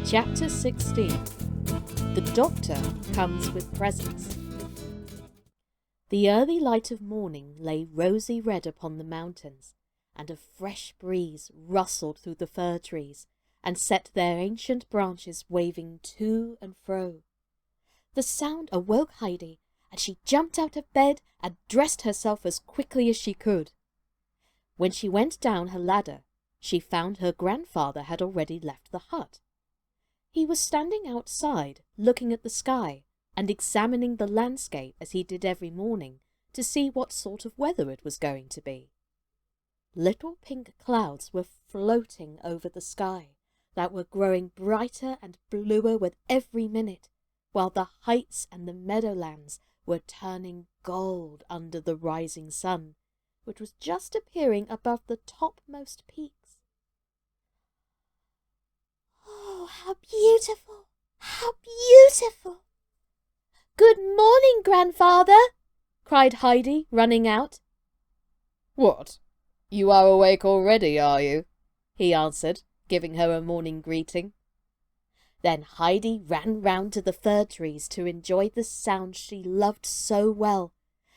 Chapter 16. The Doctor Comes with Presents. The early light of morning lay rosy red upon the mountains, and a fresh breeze rustled through the fir trees and set their ancient branches waving to and fro. The sound awoke Heidi, and she jumped out of bed and dressed herself as quickly as she could. When she went down her ladder, she found her grandfather had already left the hut. He was standing outside, looking at the sky and examining the landscape as he did every morning to see what sort of weather it was going to be. Little pink clouds were floating over the sky that were growing brighter and bluer with every minute, while the heights and the meadowlands were turning gold under the rising sun, which was just appearing above the topmost peaks. "Oh, how beautiful! How beautiful!" "Good morning, Grandfather!" cried Heidi, running out. "What? You are awake already, are you?" he answered, giving her a morning greeting. Then Heidi ran round to the fir trees to enjoy the sound she loved so well,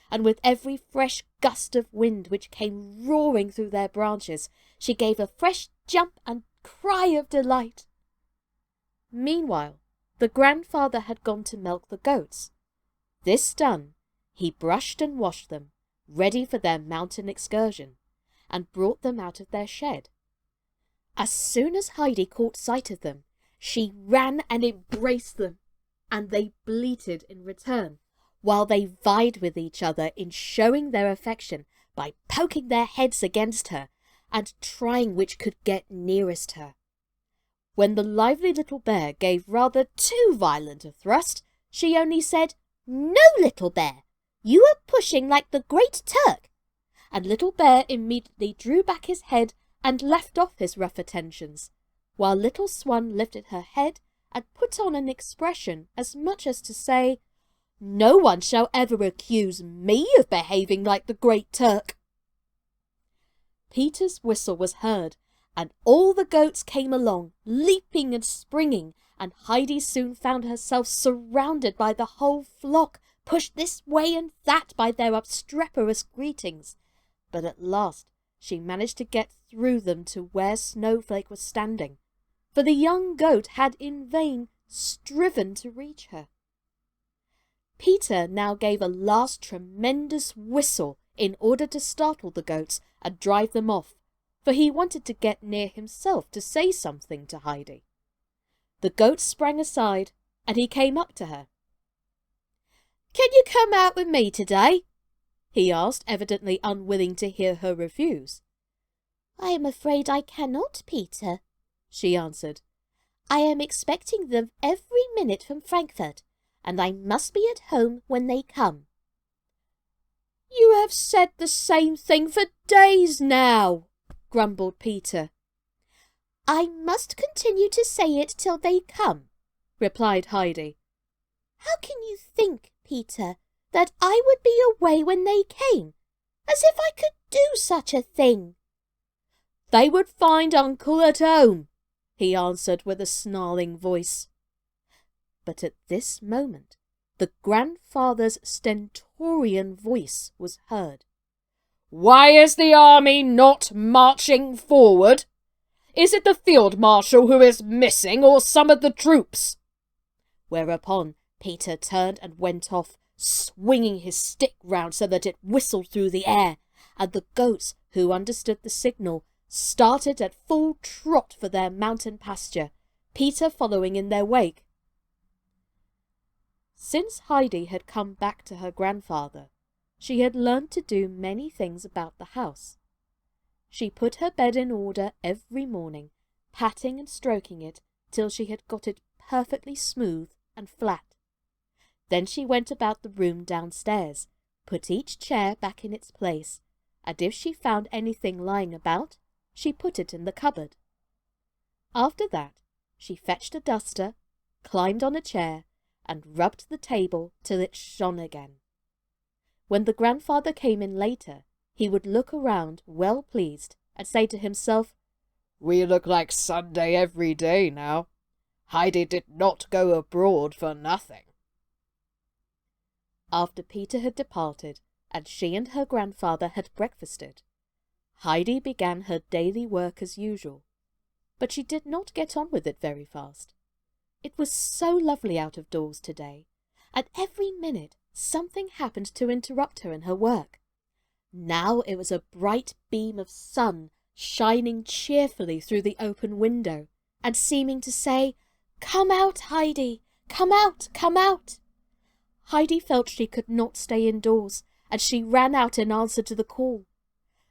and with every fresh gust of wind which came roaring through their branches, she gave a fresh jump and cry of delight. Meanwhile, the grandfather had gone to milk the goats. This done, he brushed and washed them, ready for their mountain excursion, and brought them out of their shed. As soon as Heidi caught sight of them, she ran and embraced them, and they bleated in return, while they vied with each other in showing their affection by poking their heads against her and trying which could get nearest her. When the lively little bear gave rather too violent a thrust, she only said, "No, Little Bear, you are pushing like the Great Turk," and Little Bear immediately drew back his head and left off his rough attentions, while Little Swan lifted her head and put on an expression as much as to say, "No one shall ever accuse me of behaving like the Great Turk." Peter's whistle was heard, and all the goats came along, leaping and springing, and Heidi soon found herself surrounded by the whole flock, pushed this way and that by their obstreperous greetings. But at last she managed to get through them to where Snowflake was standing, for the young goat had in vain striven to reach her. Peter now gave a last tremendous whistle in order to startle the goats and drive them off, for he wanted to get near himself to say something to Heidi. The goat sprang aside, and he came up to her. "Can you come out with me today?" he asked, evidently unwilling to hear her refuse. "I am afraid I cannot, Peter," she answered. "I am expecting them every minute from Frankfurt, and I must be at home when they come." "You have said the same thing for days now," grumbled Peter. "I must continue to say it till they come," replied Heidi. "How can you think, Peter, that I would be away when they came? As if I could do such a thing." "They would find Uncle at home," he answered with a snarling voice. But at this moment the grandfather's stentorian voice was heard. "Why is the army not marching forward? Is it the field marshal who is missing, or some of the troops?" Whereupon Peter turned and went off, swinging his stick round so that it whistled through the air, and the goats, who understood the signal, started at full trot for their mountain pasture, Peter following in their wake. Since Heidi had come back to her grandfather, she had learned to do many things about the house. She put her bed in order every morning, patting and stroking it till she had got it perfectly smooth and flat. Then she went about the room downstairs, put each chair back in its place, and if she found anything lying about, she put it in the cupboard. After that, she fetched a duster, climbed on a chair, and rubbed the table till it shone again. When the grandfather came in later, he would look around well pleased and say to himself, "We look like Sunday every day now. Heidi did not go abroad for nothing. After Peter had departed, and she and her grandfather had breakfasted, Heidi began her daily work as usual, but she did not get on with it very fast. It was so lovely out of doors today, and every minute something happened to interrupt her in her work. Now it was a bright beam of sun shining cheerfully through the open window, and seeming to say, "Come out, Heidi! Come out! Come out!" Heidi felt she could not stay indoors, and she ran out in answer to the call.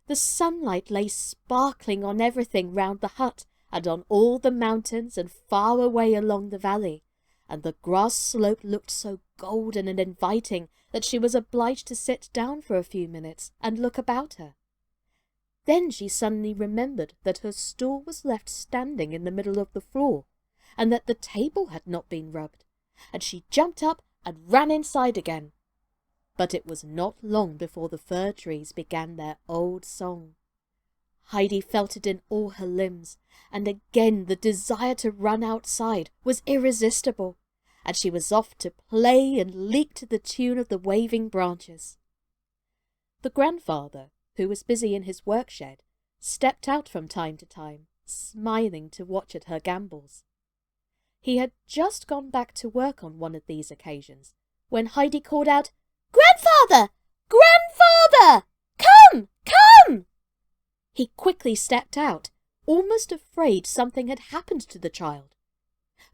The sunlight lay sparkling on everything round the hut, and on all the mountains and far away along the valley, and the grass slope looked so golden and inviting that she was obliged to sit down for a few minutes and look about her. Then she suddenly remembered that her stool was left standing in the middle of the floor, and that the table had not been rubbed, and she jumped up and ran inside again. But it was not long before the fir trees began their old song. Heidi felt it in all her limbs, and again the desire to run outside was irresistible, and she was off to play and leap to the tune of the waving branches. The grandfather, who was busy in his work-shed, stepped out from time to time, smiling to watch at her gambols. He had just gone back to work on one of these occasions, when Heidi called out, "Grandfather! Grandfather! Come! Come!" He quickly stepped out, almost afraid something had happened to the child.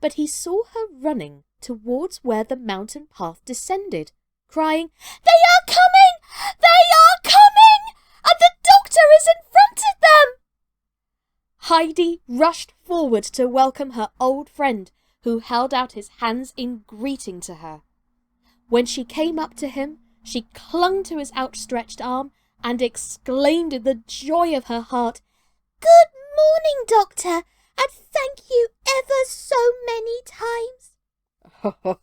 But he saw her running towards where the mountain path descended, crying, "They are coming! They are coming! And the doctor is in front of them!" Heidi rushed forward to welcome her old friend, who held out his hands in greeting to her. When she came up to him, she clung to his outstretched arm and exclaimed in the joy of her heart, "Good morning, Doctor, and thank you ever so many times."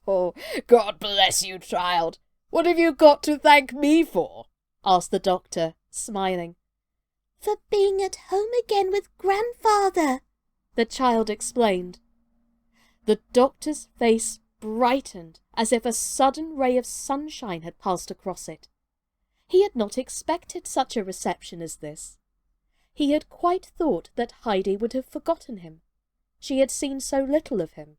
"Oh, God bless you, child. What have you got to thank me for?" asked the doctor, smiling. "For being at home again with Grandfather," the child explained. The doctor's face brightened as if a sudden ray of sunshine had passed across it. He had not expected such a reception as this. He had quite thought that Heidi would have forgotten him. She had seen so little of him,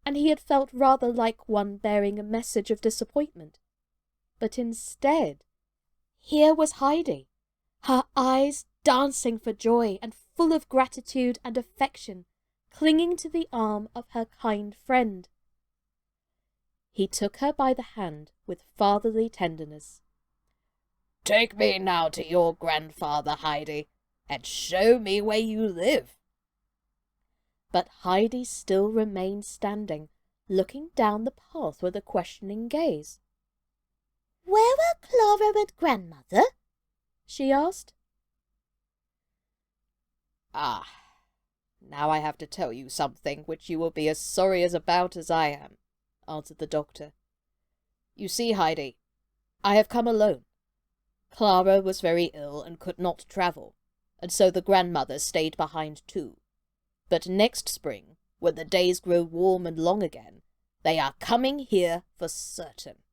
and he had felt rather like one bearing a message of disappointment. But instead, here was Heidi, her eyes dancing for joy and full of gratitude and affection, clinging to the arm of her kind friend. He took her by the hand with fatherly tenderness. "Take me now to your grandfather, Heidi, and show me where you live." But Heidi still remained standing, looking down the path with a questioning gaze. "Where are Clara and Grandmother?" she asked. "Ah, now I have to tell you something which you will be as sorry about as I am," answered the doctor. "You see, Heidi, I have come alone. Clara was very ill and could not travel, and so the grandmother stayed behind too. But next spring, when the days grow warm and long again, they are coming here for certain."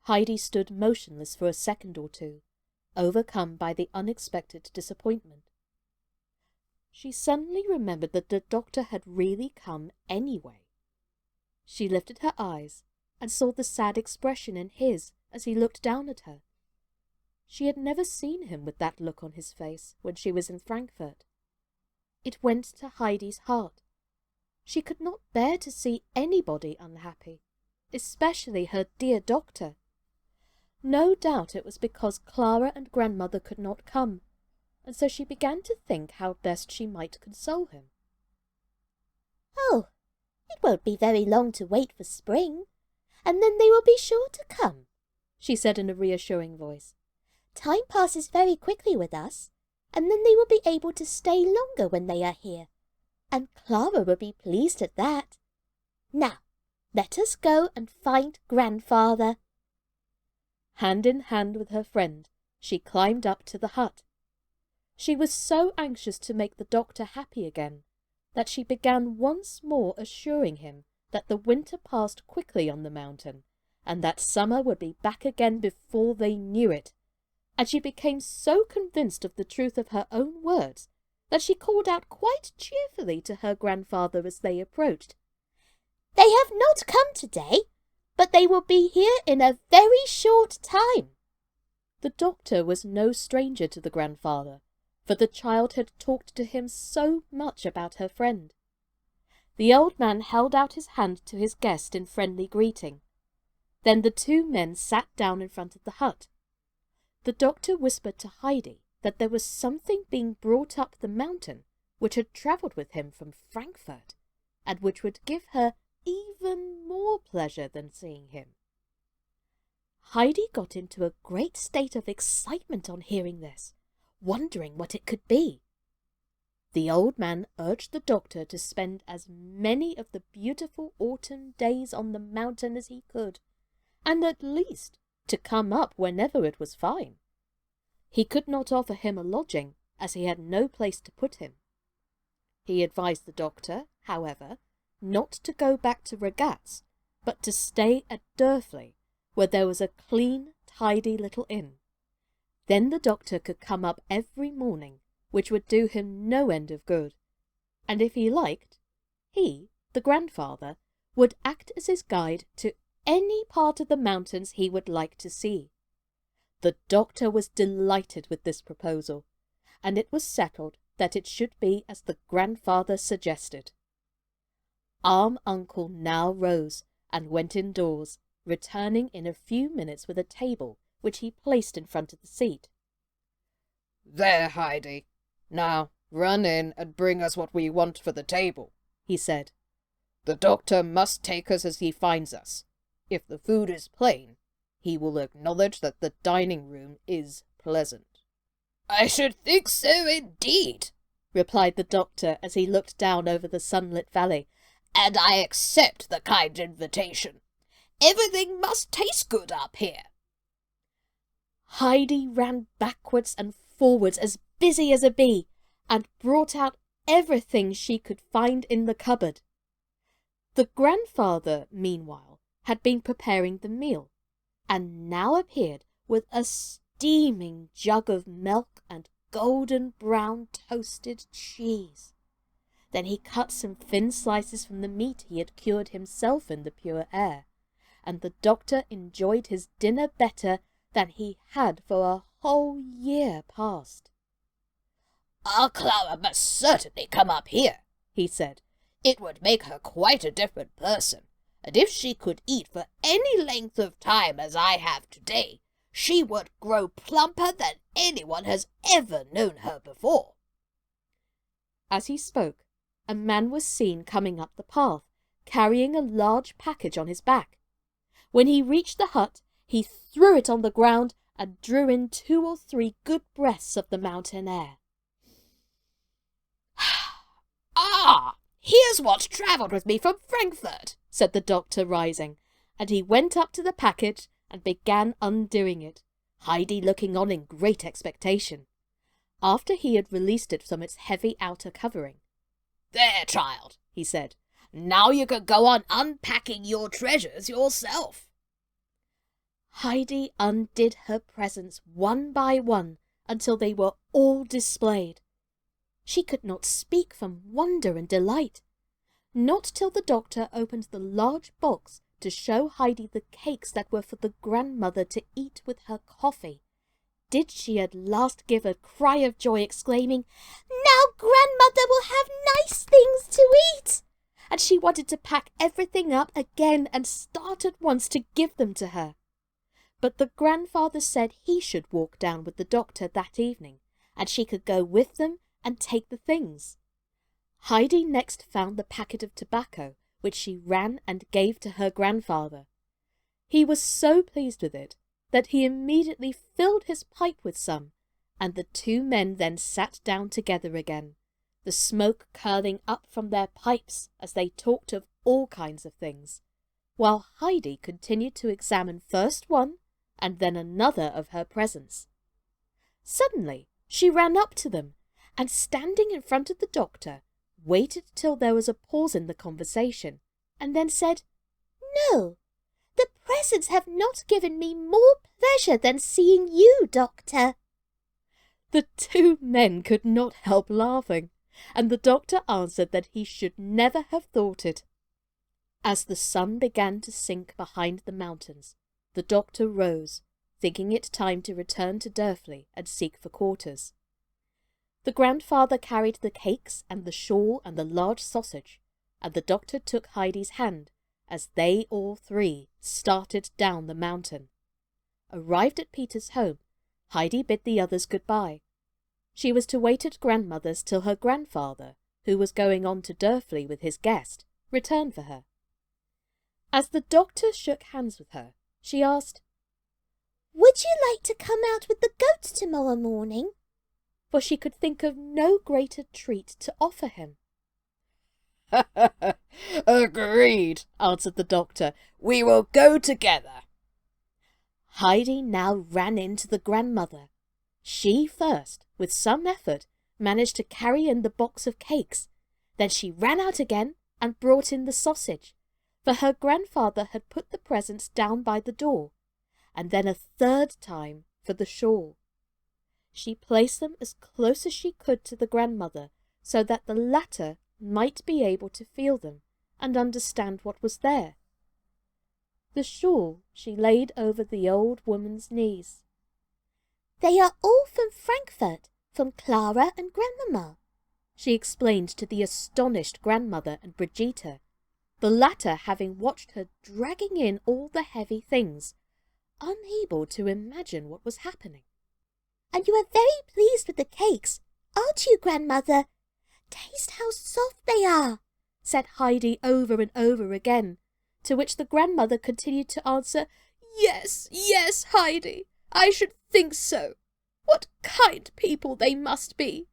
Heidi stood motionless for a second or two, overcome by the unexpected disappointment. She suddenly remembered that the doctor had really come anyway. She lifted her eyes and saw the sad expression in his as he looked down at her. She had never seen him with that look on his face when she was in Frankfurt. It went to Heidi's heart. She could not bear to see anybody unhappy, especially her dear doctor. No doubt it was because Clara and Grandmother could not come, and so she began to think how best she might console him. "Oh, it won't be very long to wait for spring, and then they will be sure to come," she said in a reassuring voice. "Time passes very quickly with us, and then they will be able to stay longer when they are here, and Clara will be pleased at that. Now, let us go and find Grandfather." Hand in hand with her friend, she climbed up to the hut. She was so anxious to make the doctor happy again that she began once more assuring him that the winter passed quickly on the mountain, and that summer would be back again before they knew it. And she became so convinced of the truth of her own words that she called out quite cheerfully to her grandfather as they approached, "They have not come today, but they will be here in a very short time." The doctor was no stranger to the grandfather, for the child had talked to him so much about her friend. The old man held out his hand to his guest in friendly greeting. Then the two men sat down in front of the hut. The doctor whispered to Heidi that there was something being brought up the mountain which had travelled with him from Frankfurt, and which would give her even more pleasure than seeing him. Heidi got into a great state of excitement on hearing this, wondering what it could be. The old man urged the doctor to spend as many of the beautiful autumn days on the mountain as he could, and at least to come up whenever it was fine. He could not offer him a lodging, as he had no place to put him. He advised the doctor, however, not to go back to Ragaz, but to stay at Durfley, where there was a clean, tidy little inn. Then the doctor could come up every morning, which would do him no end of good, and if he liked, he, the grandfather, would act as his guide to any part of the mountains he would like to see. The doctor was delighted with this proposal, and it was settled that it should be as the grandfather suggested. Uncle now rose and went indoors, returning in a few minutes with a table which he placed in front of the seat. "There, Heidi. Now run in and bring us what we want for the table," he said. "The doctor must take us as he finds us. If the food is plain, he will acknowledge that the dining-room is pleasant." "I should think so indeed," replied the doctor as he looked down over the sunlit valley, "and I accept the kind invitation. Everything must taste good up here." Heidi ran backwards and forwards as busy as a bee, and brought out everything she could find in the cupboard. The grandfather, meanwhile, had been preparing the meal, and now appeared with a steaming jug of milk and golden brown toasted cheese. Then he cut some thin slices from the meat he had cured himself in the pure air, and the doctor enjoyed his dinner better than he had for a whole year past. "Our Clara must certainly come up here," he said. "It would make her quite a different person, and if she could eat for any length of time as I have today, she would grow plumper than anyone has ever known her before." As he spoke, a man was seen coming up the path, carrying a large package on his back. When he reached the hut, he threw it on the ground and drew in 2 or 3 good breaths of the mountain air. "Ah, here's what's travelled with me from Frankfurt," said the doctor, rising, and he went up to the package and began undoing it, Heidi looking on in great expectation. After he had released it from its heavy outer covering, "There, child," he said. "Now you can go on unpacking your treasures yourself." Heidi undid her presents one by one until they were all displayed. She could not speak from wonder and delight. Not till the doctor opened the large box to show Heidi the cakes that were for the grandmother to eat with her coffee did she at last give a cry of joy, exclaiming, "Now grandmother will have nice things to eat!" And she wanted to pack everything up again and start at once to give them to her. But the grandfather said he should walk down with the doctor that evening, and she could go with them and take the things. Heidi next found the packet of tobacco, which she ran and gave to her grandfather. He was so pleased with it that he immediately filled his pipe with some, and the 2 men then sat down together again, the smoke curling up from their pipes as they talked of all kinds of things, while Heidi continued to examine first one and then another of her presents. Suddenly she ran up to them, and standing in front of the doctor, waited till there was a pause in the conversation, and then said, "No, the presents have not given me more pleasure than seeing you, Doctor." The two men could not help laughing, and the doctor answered that he should never have thought it. As the sun began to sink behind the mountains, the doctor rose, thinking it time to return to Durfley and seek for quarters. The grandfather carried the cakes and the shawl and the large sausage, and the doctor took Heidi's hand as they all three started down the mountain. Arrived at Peter's home, Heidi bid the others good-bye. She was to wait at grandmother's till her grandfather, who was going on to Durfley with his guest, returned for her. As the doctor shook hands with her, she asked, "Would you like to come out with the goats tomorrow morning?" For she could think of no greater treat to offer him. "Agreed," answered the doctor. "We will go together." Heidi now ran in to the grandmother. She first, with some effort, managed to carry in the box of cakes. Then she ran out again and brought in the sausage, for her grandfather had put the presents down by the door, and then a third time for the shawl. She placed them as close as she could to the grandmother, so that the latter might be able to feel them and understand what was there. The shawl she laid over the old woman's knees. "They are all from Frankfurt, from Clara and Grandmamma," she explained to the astonished grandmother and Brigitte, the latter having watched her dragging in all the heavy things, unable to imagine what was happening. "And you are very pleased with the cakes, aren't you, grandmother? Taste how soft they are," said Heidi over and over again, to which the grandmother continued to answer, "Yes, yes, Heidi, I should think so. What kind people they must be."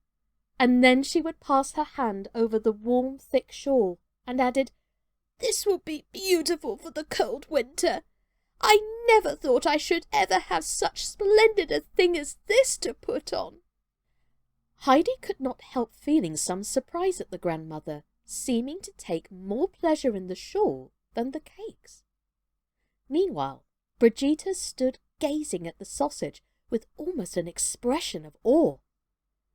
And then she would pass her hand over the warm, thick shawl, and added, "This will be beautiful for the cold winter. I never thought I should ever have such splendid a thing as this to put on." Heidi could not help feeling some surprise at the grandmother, seeming to take more pleasure in the shawl than the cakes. Meanwhile, Brigitte stood gazing at the sausage with almost an expression of awe.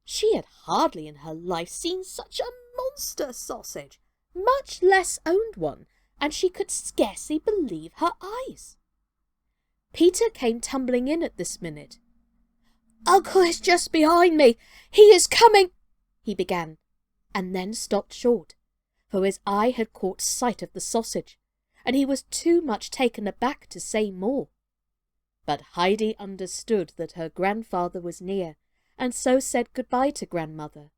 She had hardly in her life seen such a monster sausage, much less owned one, and she could scarcely believe her eyes. Peter came tumbling in at this minute. "Uncle is just behind me. He is coming," he began, and then stopped short, for his eye had caught sight of the sausage, and he was too much taken aback to say more. But Heidi understood that her grandfather was near, and so said good-bye to grandmother.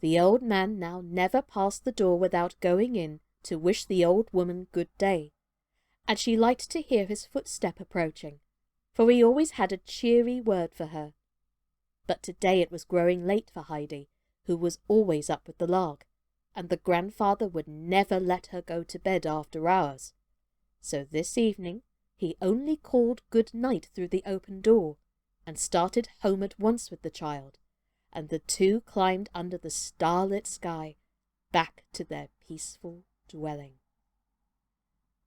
The old man now never passed the door without going in to wish the old woman good day, and she liked to hear his footstep approaching, for he always had a cheery word for her. But today it was growing late for Heidi, who was always up with the lark, and the grandfather would never let her go to bed after hours. So this evening he only called good night through the open door, and started home at once with the child, and the two climbed under the starlit sky, back to their peaceful dwelling.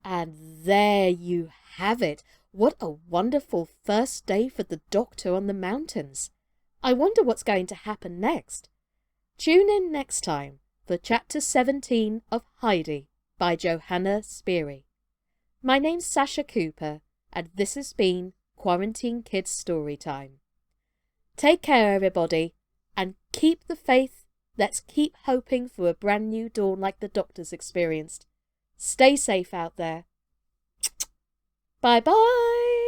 And there you have it. What a wonderful first day for the doctor on the mountains. I wonder what's going to happen next. Tune in next time for Chapter 17 of Heidi by Johanna Spyri. My name's Sascha Cooper, and this has been Quarantine Kids Story Time. Take care, everybody, and keep the faith. Let's keep hoping for a brand new dawn like the doctors experienced. Stay safe out there. Bye-bye.